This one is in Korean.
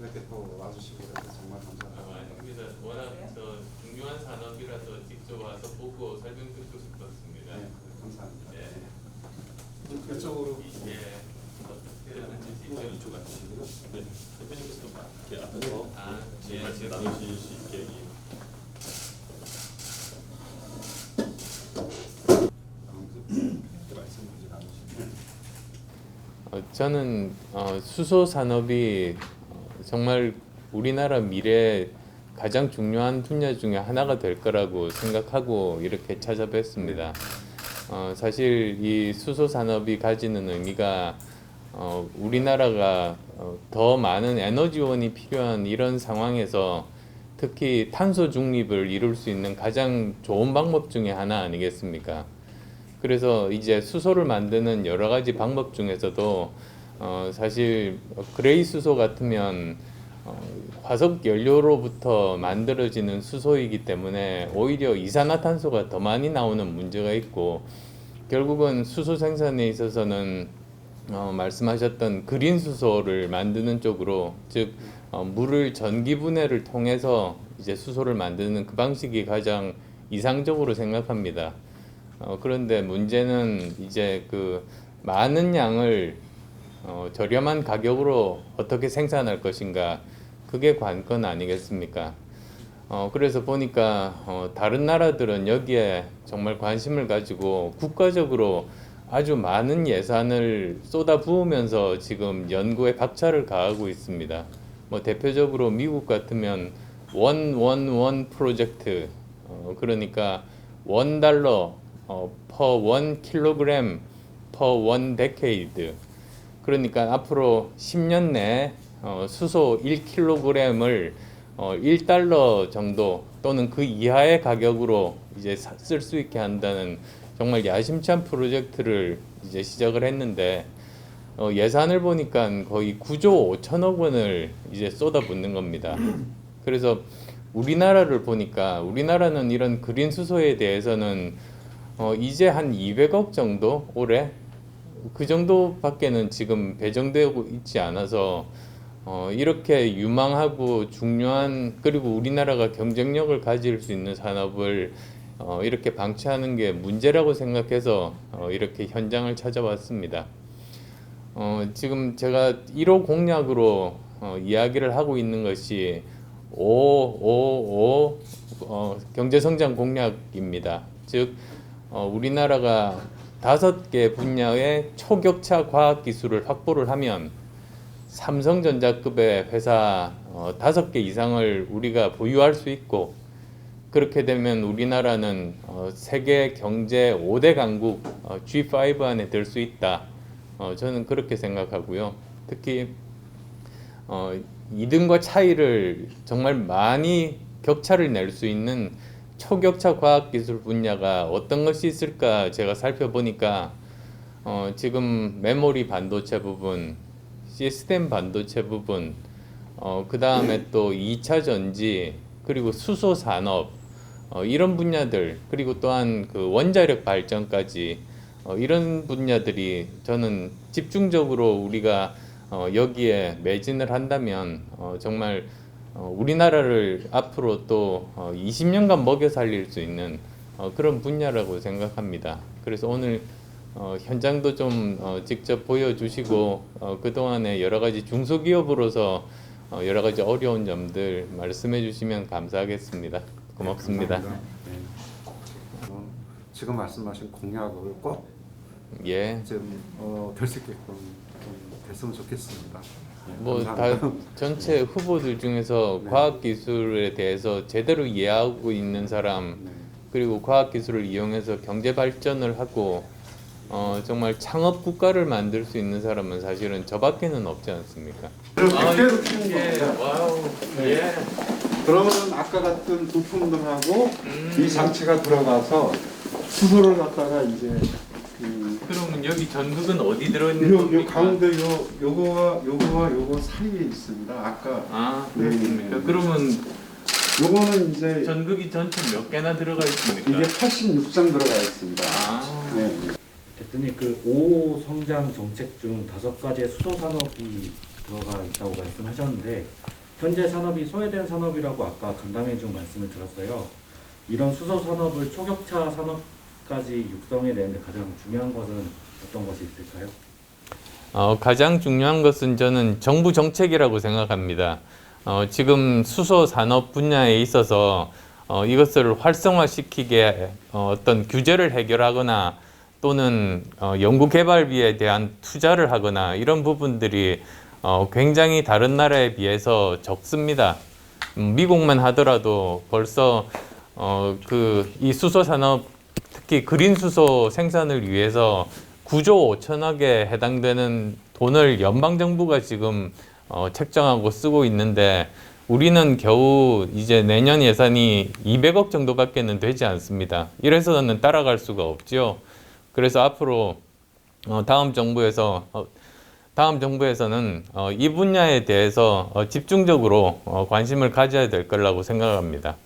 이렇게 또 와주시고 그래서 정말 감사합니다. 아닙니다. 워낙 저 중요한 산업이라서 직접 와서 보고 설명 듣고 싶었습니다. 네, 감사합니다. 예. 이쪽으로 예. 어떻게 하는지 이쪽 앉으시고요. 네, 대표님께서도 이렇게 앞에서 아, 예. 말씀 나누실 수 있게. 말씀 먼저 나누시면. 저는 수소 산업이 정말 우리나라 미래의 가장 중요한 분야 중에 하나가 될 거라고 생각하고 이렇게 찾아뵙습니다. 사실 이 수소 산업이 가지는 의미가 우리나라가 더 많은 에너지원이 필요한 이런 상황에서 특히 탄소 중립을 이룰 수 있는 가장 좋은 방법 중에 하나 아니겠습니까? 그래서 이제 수소를 만드는 여러 가지 방법 중에서도 사실 그레이 수소 같으면 화석 연료로부터 만들어지는 수소이기 때문에 오히려 이산화탄소가 더 많이 나오는 문제가 있고, 결국은 수소 생산에 있어서는 말씀하셨던 그린 수소를 만드는 쪽으로, 즉 물을 전기 분해를 통해서 이제 수소를 만드는 그 방식이 가장 이상적으로 생각합니다. 그런데 문제는 이제 그 많은 양을 저렴한 가격으로 어떻게 생산할 것인가, 그게 관건 아니겠습니까? 그래서 보니까 다른 나라들은 여기에 정말 관심을 가지고 국가적으로 아주 많은 예산을 쏟아 부으면서 지금 연구에 박차를 가하고 있습니다. 뭐 대표적으로 미국 같으면 원 프로젝트, 그러니까 $1 per 1kg per 1 decade. 그러니까 앞으로 10년 내에 수소 1kg을 $1 정도 또는 그 이하의 가격으로 이제 쓸 수 있게 한다는 정말 야심찬 프로젝트를 이제 시작을 했는데, 예산을 보니까 거의 9조 5천억 원을 이제 쏟아붓는 겁니다. 그래서 우리나라를 보니까 우리나라는 이런 그린 수소에 대해서는 이제 한 200억 정도 올해 그 정도밖에는 지금 배정되고 있지 않아서 이렇게 유망하고 중요한, 그리고 우리나라가 경쟁력을 가질 수 있는 산업을 이렇게 방치하는 게 문제라고 생각해서 이렇게 현장을 찾아왔습니다. 지금 제가 1호 공약으로 이야기를 하고 있는 것이 555 경제성장 공약입니다. 즉 우리나라가 5개 분야의 초격차 과학기술을 확보를 하면 삼성전자급의 회사 5개 이상을 우리가 보유할 수 있고, 그렇게 되면 우리나라는 세계 경제 5대 강국 G5 안에 들 수 있다. 저는 그렇게 생각하고요. 특히 2등과 차이를 정말 많이 격차를 낼 수 있는 초격차 과학기술 분야가 어떤 것이 있을까 제가 살펴보니까 지금 메모리 반도체 부분, 시스템 반도체 부분, 그 다음에 또 2차 전지, 그리고 수소 산업, 이런 분야들, 그리고 또한 그 원자력 발전까지 이런 분야들이 저는 집중적으로 우리가 여기에 매진을 한다면 정말 우리나라를 앞으로 또 20년간 먹여 살릴 수 있는 그런 분야라고 생각합니다. 그래서 오늘 현장도 좀 직접 보여주시고 그동안에 여러 가지 중소기업으로서 여러 가지 어려운 점들 말씀해 주시면 감사하겠습니다. 고맙습니다. 네, 지금 말씀하신 공약을 꼭 예. 좀 될 수 있게끔 좀 됐으면 좋겠습니다. 뭐 다 감사합니다. 전체 후보들 중에서 네. 과학기술에 대해서 제대로 이해하고 있는 사람, 네. 그리고 과학기술을 이용해서 경제 발전을 하고 정말 창업 국가를 만들 수 있는 사람은 사실은 저밖에는 없지 않습니까? 그대로 키운 겁니다. 와우. 예. 그러면 아까 같은 부품들하고 이 장치가 들어가서 수소를 갖다가 이제 그러면 여기 전극은 어디 들어있는 요 겁니까? 가운데 요거와 요거 사이에 있습니다. 아까 아, 그렇습니까? 네. 그러면 요거는 이제 전극이 전체 몇 개나 들어가 있습니까? 이게 86장 들어가 있습니다. 아. 네. 대표님 그 5호 성장 정책 중 5가지의 수소 산업이 들어가 있다고 말씀하셨는데 현재 산업이 소외된 산업이라고 아까 간담회 중 말씀을 들었어요. 이런 수소 산업을 초격차 산업까지 육성해 내는데 가장 중요한 것은 어떤 것이 있을까요? 가장 중요한 것은 저는 정부 정책이라고 생각합니다. 지금 수소 산업 분야에 있어서 이것을 활성화시키게 어떤 규제를 해결하거나 또는 연구개발비에 대한 투자를 하거나 이런 부분들이 굉장히 다른 나라에 비해서 적습니다. 미국만 하더라도 벌써 이 수소 산업, 특히 그린 수소 생산을 위해서 9조 5천억에 해당되는 돈을 연방 정부가 지금 책정하고 쓰고 있는데 우리는 겨우 이제 내년 예산이 200억 정도밖에는 되지 않습니다. 이래서는 따라갈 수가 없죠. 그래서 앞으로 다음 정부에서는 이 분야에 대해서 집중적으로 관심을 가져야 될 거라고 생각합니다.